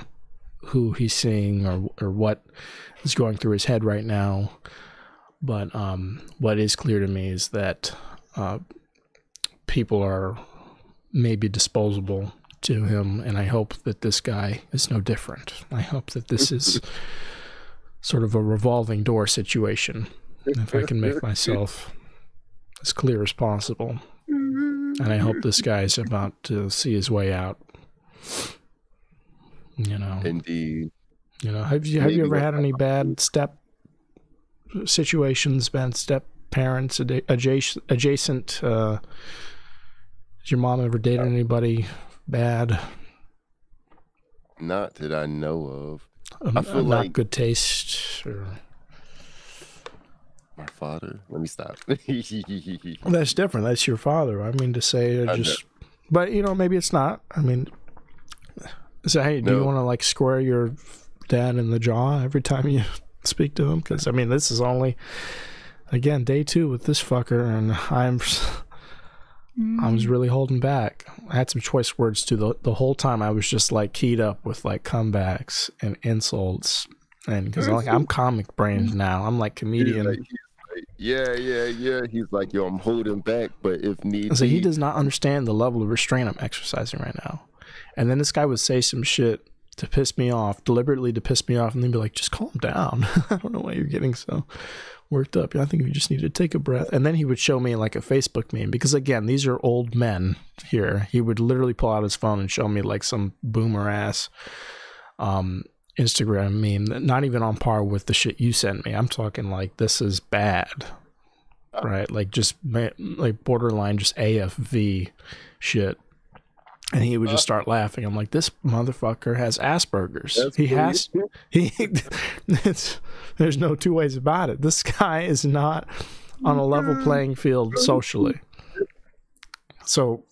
who he's seeing or what is going through his head right now. But what is clear to me is that people are maybe disposable to him, and I hope that this guy is no different. I hope that this is sort of a revolving door situation, if I can make myself as clear as possible. And I hope this guy's about to see his way out. Indeed. Have you ever had any bad step situations, bad step parents, adjacent? Has your mom ever dated anybody bad? Not that I know of. I feel not good taste. Or... My father? Let me stop. Well, that's different. That's your father. I mean to say, but maybe it's not. I mean, so hey, do you want to like square your dad in the jaw every time you speak to him? Because I mean, this is only, again, day 2 with this fucker, and I was really holding back. I had some choice words too. The whole time I was just like keyed up with like comebacks and insults, and because I'm comic brains now. I'm like comedian. Yeah. He's like, yo, I'm holding back, but if need so he does not understand the level of restraint I'm exercising right now. And then this guy would say some shit to piss me off, deliberately to piss me off, and then be like, just calm down. I don't know why you're getting so worked up. I think you just need to take a breath. And then he would show me like a Facebook meme, because again, these are old men here. He would literally pull out his phone and show me like some boomer ass Instagram meme, not even on par with the shit you sent me. I'm talking like, this is bad, right? Like just like borderline just AFV shit. And he would just start laughing. I'm like, this motherfucker has Asperger's. There's no two ways about it. This guy is not on a level playing field socially. So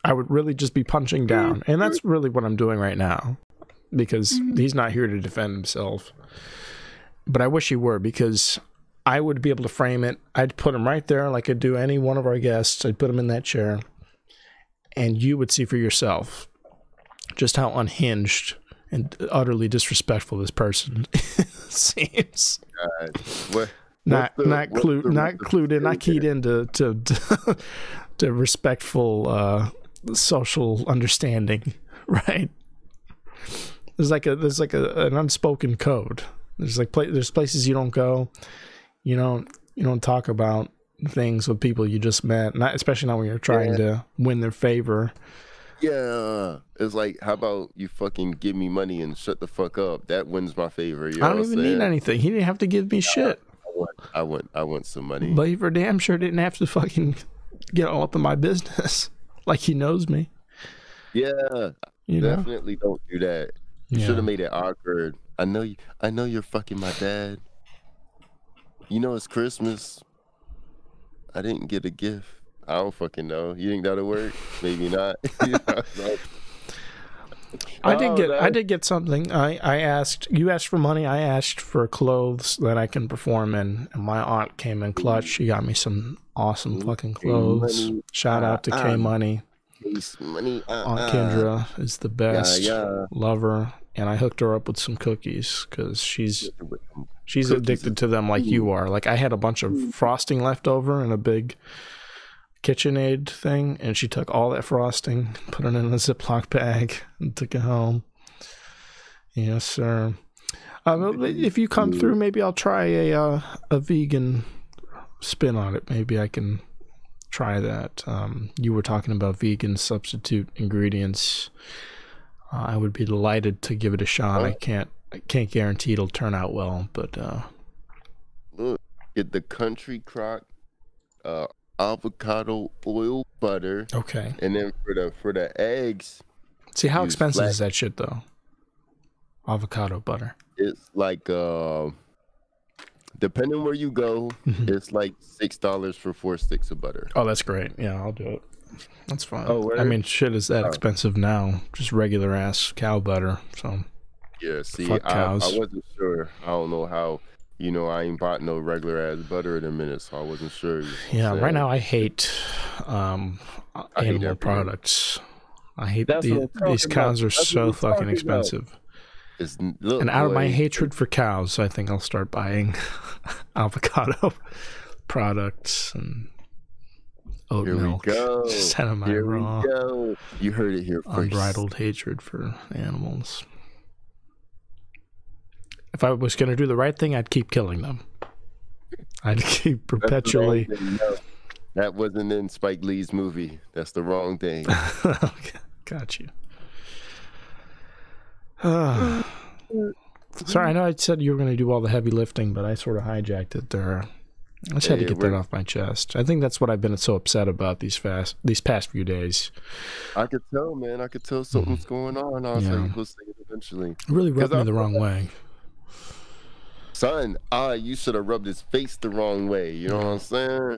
I would really just be punching down. And that's really what I'm doing right now, because he's not here to defend himself. But I wish he were, because I would be able to frame it. I'd put him right there like I'd do any one of our guests. I'd put him in that chair. And you would see for yourself just how unhinged and utterly disrespectful this person seems. Not clued in, not keyed into to respectful social understanding, right? There's an unspoken code. There's places you don't go. You don't talk about things with people you just met, especially not when you're trying to win their favor. Yeah, it's like, how about you fucking give me money and shut the fuck up? That wins my favor. I don't even need anything. He didn't have to give me shit. I want some money. But he for damn sure didn't have to fucking get all up in my business like he knows me. Yeah, definitely don't do that. You should have made it awkward. I know you're fucking my dad. It's Christmas. I didn't get a gift. I don't fucking know. You think that'll work? Maybe not. I did get something. You asked for money. I asked for clothes that I can perform in, and my aunt came in clutch. She got me some awesome fucking clothes. Shout out to K Money. Aunt Kendra is the best. Love her. And I hooked her up with some cookies, because she's addicted to them like you are. Like, I had a bunch of frosting left over in a big KitchenAid thing, and she took all that frosting, put it in a Ziploc bag, and took it home. Yes, sir. If you come through, maybe I'll try a vegan spin on it. Maybe I can try that. You were talking about vegan substitute ingredients. I would be delighted to give it a shot. I can't guarantee it'll turn out well, but look, get the Country Crock avocado oil butter. Okay. And then for the eggs. See, how expensive is that shit though? Avocado butter. It's like depending where you go, it's like $6 for 4 sticks of butter. Oh, that's great. Yeah, I'll do it. That's fine. Oh, I mean, shit is that expensive now. Just regular ass cow butter. So yeah, see, fuck I cows. wasn't sure. I don't know how. You know, I ain't bought no regular ass butter in a minute, so I wasn't sure. Yeah, right now I hate animal products. I hate these cows are so fucking expensive. And out of my hatred for cows, I think I'll start buying avocado products and oat milk. Just out of my raw, you heard it here first. Unbridled hatred for animals. If I was going to do the right thing, I'd keep killing them. I'd keep perpetually. That wasn't in Spike Lee's movie. That's the wrong thing. Okay, got you. Sorry, I know I said you were going to do all the heavy lifting, but I sort of hijacked it there. I just had to get that off my chest. I think that's what I've been so upset about these past few days. I could tell, man. I could tell something's going on. I was like, we'll see it eventually. It really rubbed me the wrong way. Son, you should have rubbed his face the wrong way. You know what I'm saying?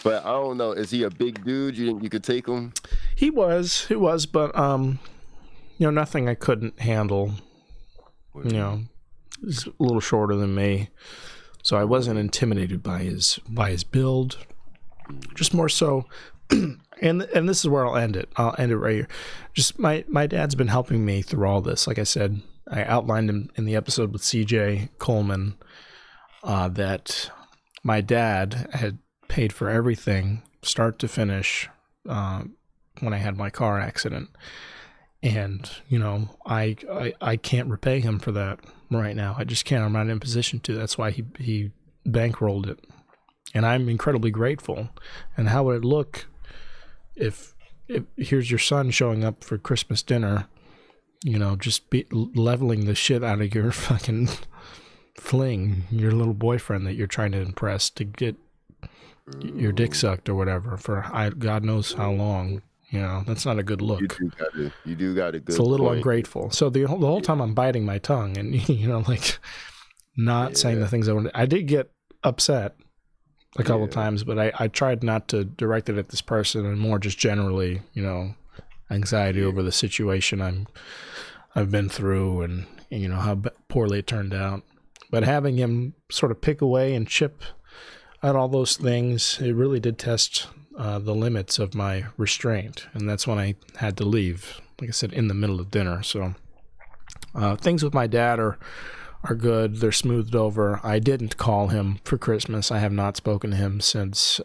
But I don't know. Is he a big dude? You think you could take him? He was, but nothing I couldn't handle. He's a little shorter than me, so I wasn't intimidated by his build. Just more so, and this is where I'll end it. I'll end it right here. Just my dad's been helping me through all this. Like I said, I outlined in the episode with CJ Coleman that my dad had paid for everything, start to finish, when I had my car accident. And, I can't repay him for that right now. I just can't. I'm not in a position to. That's why he bankrolled it. And I'm incredibly grateful. And how would it look if here's your son showing up for Christmas dinner, just leveling the shit out of your fucking fling, your little boyfriend that you're trying to impress to get your dick sucked or whatever for God knows how long. That's not a good look. You do got a good. It's a little point. Ungrateful. So the whole time I'm biting my tongue and not saying the things I wanted. I did get upset a couple of times, but I tried not to direct it at this person and more just generally, anxiety over the situation I've been through and how poorly it turned out. But having him sort of pick away and chip at all those things, it really did test the limits of my restraint, and that's when I had to leave, like I said, in the middle of dinner. So things with my dad are good. They're smoothed over. I didn't call him for Christmas. I have not spoken to him since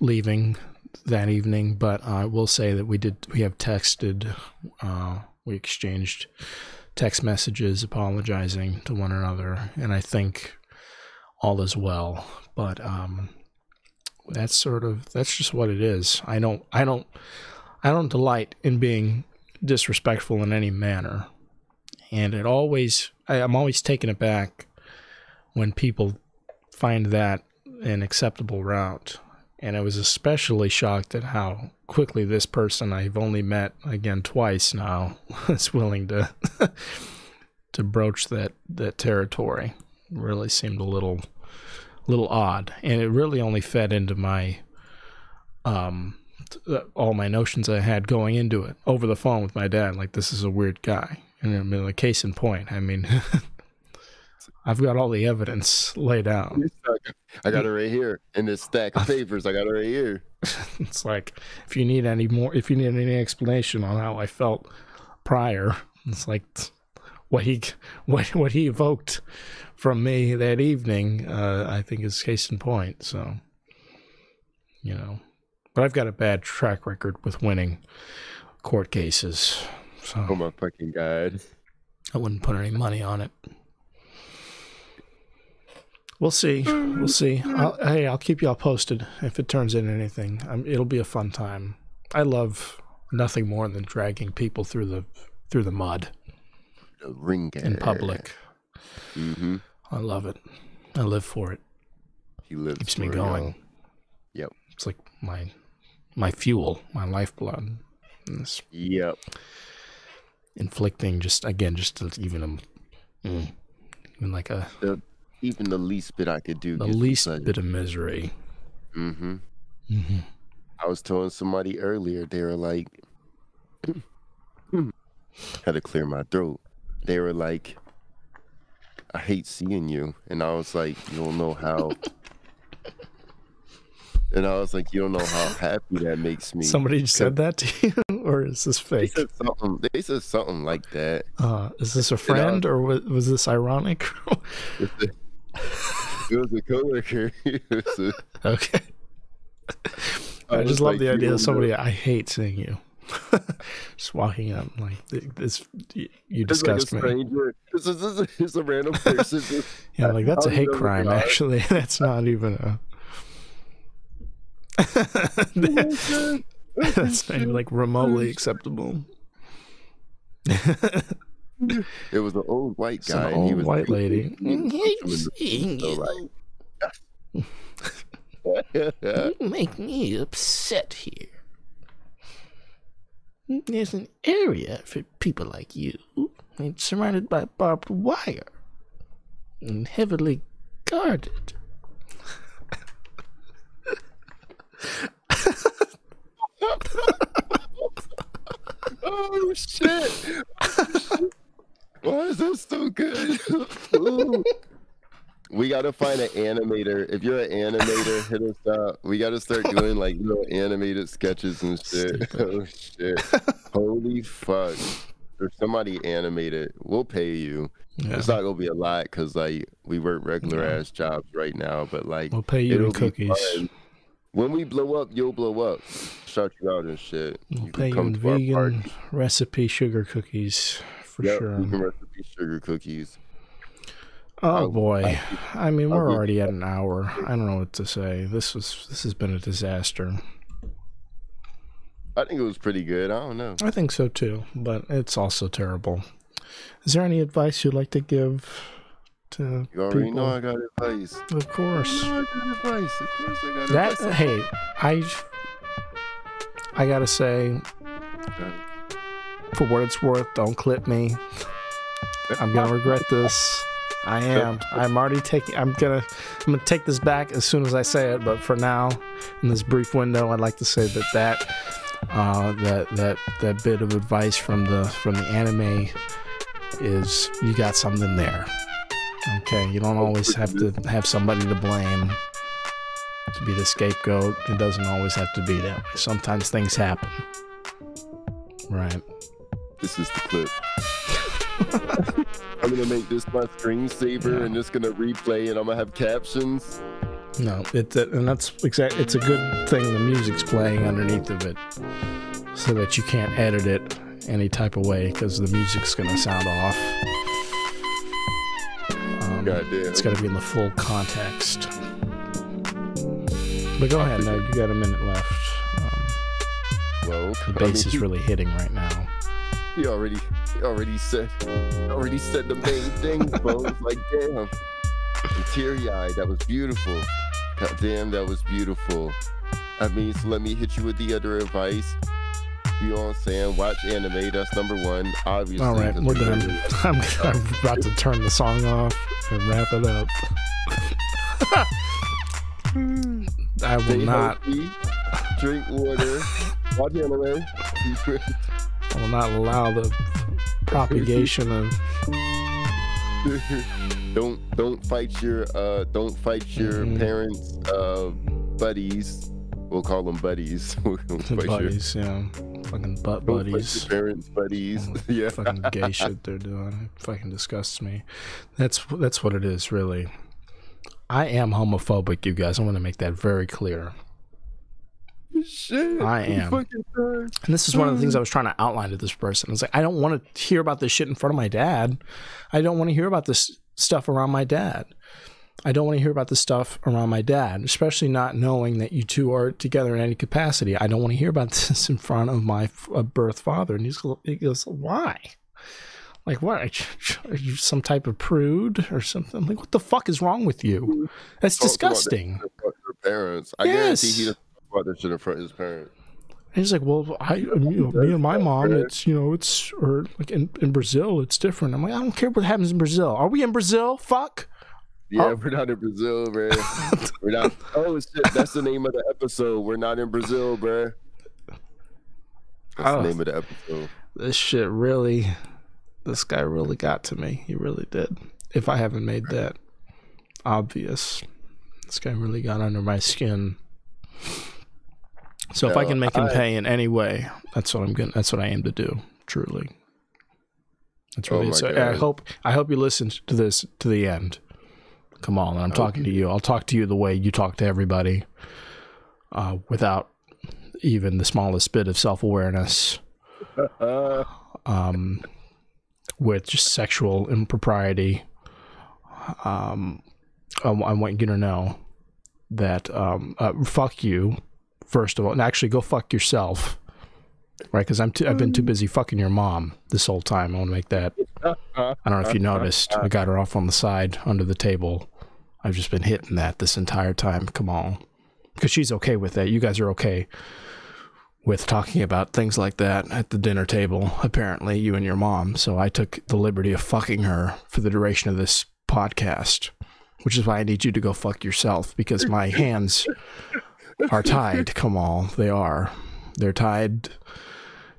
leaving that evening, but I will say that we have texted, we exchanged text messages apologizing to one another, and I think all is well. But that's just what it is. I don't delight in being disrespectful in any manner, and I'm always taken aback when people find that an acceptable route. And I was especially shocked at how quickly this person I've only met again twice now is willing to to broach that territory. It really seemed a little odd, and it really only fed into my all my notions I had going into it over the phone with my dad. Like, this is a weird guy, and I mean, the case in point. I mean, I've got all the evidence laid out. I got it right here in this stack of papers. I got it right here. It's like, if you need any explanation on how I felt prior, it's like what he evoked from me that evening, I think is case in point. So, but I've got a bad track record with winning court cases. So, oh my fucking God. I wouldn't put any money on it. We'll see. I'll keep y'all posted if it turns into anything. It'll be a fun time. I love nothing more than dragging people through the mud in public. Mm-hmm. I love it. I live for it. Keeps me going. Yep. It's like my fuel, my lifeblood. Yep. Inflicting even like even the least bit I could do. The least bit of misery. Mm-hmm. I was telling somebody earlier, they were like, had to clear my throat. They were like, I hate seeing you. And I was like, you don't know how. And I was like, you don't know how happy that makes me. Somebody said that to you? Or is this fake? They said something like that. Is this a friend or was this ironic? It was a coworker. Okay. I just love the idea of somebody, I hate seeing you. Just walking up like this, you disgust like me. It's a random person. Yeah, like that's a hate crime, actually. That's not even a... That's not even like remotely acceptable. It was an old white guy, and he was white lady. You make me upset here. There's an area for people like you. It's surrounded by barbed wire and heavily guarded. Oh shit! Why is this so good? We gotta find an animator. If you're an animator, hit us up. We gotta start doing like animated sketches and shit. Oh shit! Holy fuck! If somebody animated, we'll pay you. Yeah. It's not gonna be a lot because like we work regular ass jobs right now, but like we'll pay you in cookies. When we blow up, you'll blow up. Shout you out and shit. We'll pay you in vegan recipe sugar cookies for sure. Vegan recipe sugar cookies. Oh boy. I mean, we're already at an hour. I don't know what to say. This has been a disaster. I think it was pretty good. I don't know. I think so too, but it's also terrible. Is there any advice you'd like to give to You already people? know I got advice. Of course. You know I got advice. Of course I got advice. Hey, I gotta say, for what it's worth, don't clip me. I'm gonna regret this. I am. I'm already taking. I'm gonna take this back as soon as I say it. But for now, in this brief window, I'd like to say that bit of advice from the anime is you got something there. Okay, you don't always have to have somebody to blame to be the scapegoat. It doesn't always have to be that way. Sometimes things happen. Right. This is the clip. I'm gonna make this my screensaver and it's gonna replay and I'm gonna have captions. No, and that's exactly. It's a good thing the music's playing underneath of it, so that you can't edit it any type of way because the music's gonna sound off. Goddamn. It's gotta be in the full context. But go ahead. Now you got a minute left. Well, the bass is really hitting right now. He already said the main thing, bro. It's like, damn. I'm teary-eyed. That was beautiful. God damn, that was beautiful. I mean, so let me hit you with the other advice. You know what I'm saying? Watch anime. That's number one. Obviously. All right, we're done. I'm about to turn the song off and wrap it up. I will not. Healthy, drink water. Watch anime. I will not allow the propagation of. Don't fight your parents' buddies. We'll call them buddies. Buddies, yeah. Fucking butt buddies. Parents' buddies. Yeah. Fucking gay shit they're doing. It fucking disgusts me. That's what it is, really. I am homophobic, you guys. I want to make that very clear. Shit, I am. And this is one of the things I was trying to outline to this person. I was like, I don't want to hear about this shit in front of my dad. I don't want to hear about this stuff around my dad. I don't want to hear about this stuff around my dad, especially not knowing that you two are together in any capacity. I don't want to hear about this in front of my birth father. And he goes, why? Like, what? Are you some type of prude or something? I'm like, what the fuck is wrong with you? That's disgusting. Parents. I guarantee he doesn't talk about this shit in front of his parents. And he's like, well, me and my mom, it's or like in Brazil, it's different. I'm like, I don't care what happens in Brazil. Are we in Brazil? Fuck. Yeah, we're not in Brazil, bro. We're not. Oh shit, that's the name of the episode. We're not in Brazil, bro. That's the name of the episode. This guy really got to me. He really did. If I haven't made that obvious, this guy really got under my skin. So if I can make him pay in any way, that's what I aim to do. Truly, that's really. So I hope you listen to this to the end. Come on, I'm talking to you. I'll talk to you the way you talk to everybody, without even the smallest bit of self-awareness, with just sexual impropriety. I want you to know that fuck you, first of all, and actually go fuck yourself, right? Because I've been too busy fucking your mom this whole time. I want to make that. I don't know if you noticed. I got her off on the side under the table. I've just been hitting that this entire time. Come on, because she's okay with that. You guys are okay with talking about things like that at the dinner table, apparently, you and your mom. So I took the liberty of fucking her for the duration of this podcast, which is why I need you to go fuck yourself, because my hands are tied. Come on, they are. They're tied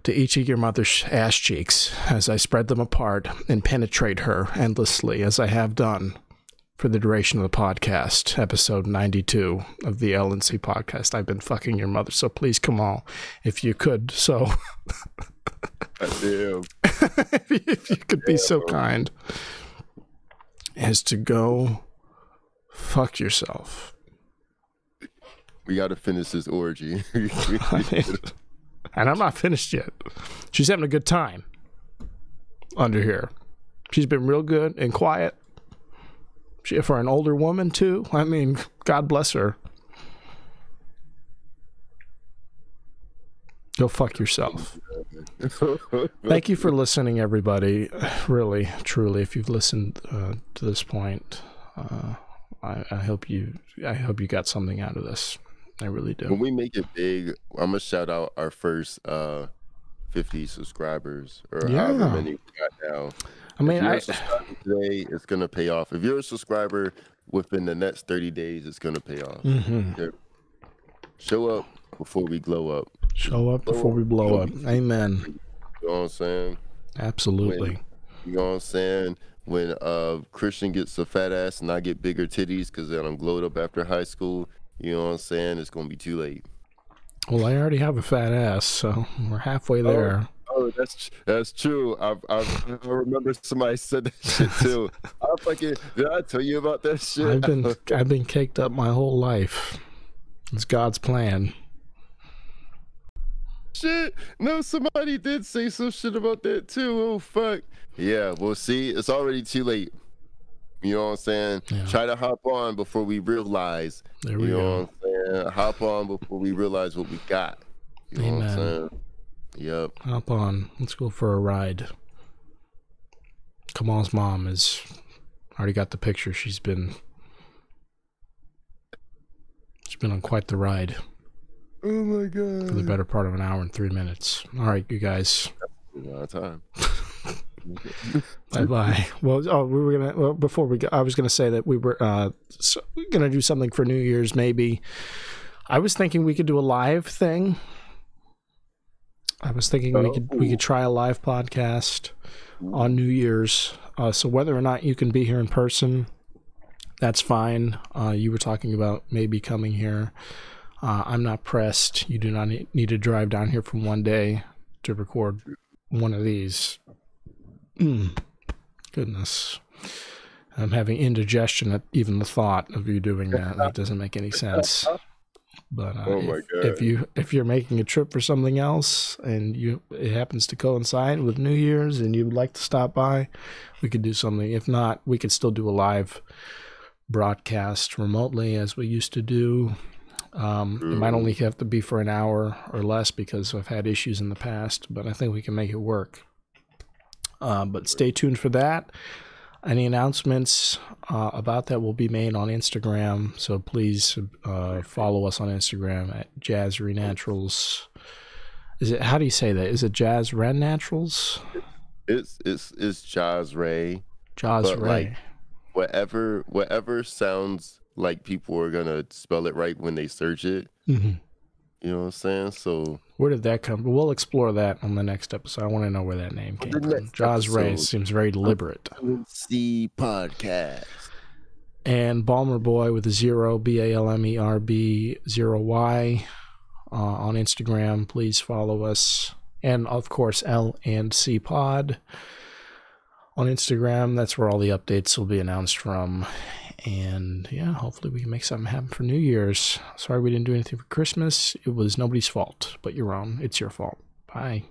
to each of your mother's ass cheeks as I spread them apart and penetrate her endlessly, as I have done for the duration of the podcast, episode 92 of the L&C Podcast. I've been fucking your mother, so please, come on, if you could. So, if you could be so kind as to go fuck yourself. We got to finish this orgy. And I'm not finished yet. She's having a good time under here. She's been real good and quiet. For an older woman, too. I mean, God bless her. Go fuck yourself. Thank you for listening, everybody. Really, truly, if you've listened to this point, I hope you got something out of this. I really do. When we make it big, I'm gonna shout out our first 50 subscribers, or however many we got now. I mean, if you're a subscriber today, it's gonna pay off. If you're a subscriber within the next 30 days, it's gonna pay off. Mm-hmm. Show up before we glow up. Show up before we blow up. Amen. You know what I'm saying? Absolutely. You know what I'm saying? When Christian gets a fat ass and I get bigger titties because then I'm glowed up after high school, you know what I'm saying? It's gonna be too late. Well, I already have a fat ass, so we're halfway there. Oh, that's true. I remember somebody said that shit too. Did I tell you about that shit? I've been caked up my whole life. It's God's plan. Shit. No, somebody did say some shit about that too. Oh fuck. Yeah, well see, it's already too late. You know what I'm saying? Yeah. Try to hop on before we realize. There we go. You know what I'm saying? Hop on before we realize what we got. You know what I'm saying? Yep. Hop on. Let's go for a ride. Kamal's mom is already got the picture. She's been on quite the ride. Oh my god. For the better part of an hour and 3 minutes. All right, you guys. That's a lot of time. Bye-bye. Before we go, I was gonna say that we were gonna do something for New Year's. Maybe I was thinking we could do a live thing. I was thinking we could try a live podcast on New Year's. So whether or not you can be here in person, that's fine. You were talking about maybe coming here. I'm not pressed. You do not need to drive down here from one day to record one of these. Goodness. I'm having indigestion at even the thought of you doing that. That doesn't make any sense. But if you're making a trip for something else and it happens to coincide with New Year's and you'd like to stop by, we could do something. If not, we could still do a live broadcast remotely as we used to do. It might only have to be for an hour or less because I've had issues in the past, but I think we can make it work. But stay tuned for that. Any announcements about that will be made on Instagram, so please follow us on Instagram at Jazz Renaturals. How do you say that? Is it Jazz Renaturals? It's Jazz Ray. Jazz Ray. whatever sounds like people are gonna spell it right when they search it. Mm-hmm. You know what I'm saying? So where did that come from? We'll explore that on the next episode. I want to know where that name came from. Jaws Ray seems very deliberate. L&C Podcast. And Balmer Boy with a 0, BALMERB 0Y on Instagram. Please follow us. And of course, L&C Pod on Instagram. That's where all the updates will be announced from. And yeah, hopefully we can make something happen for New Year's. Sorry we didn't do anything for Christmas. It was nobody's fault but your own. It's your fault. Bye.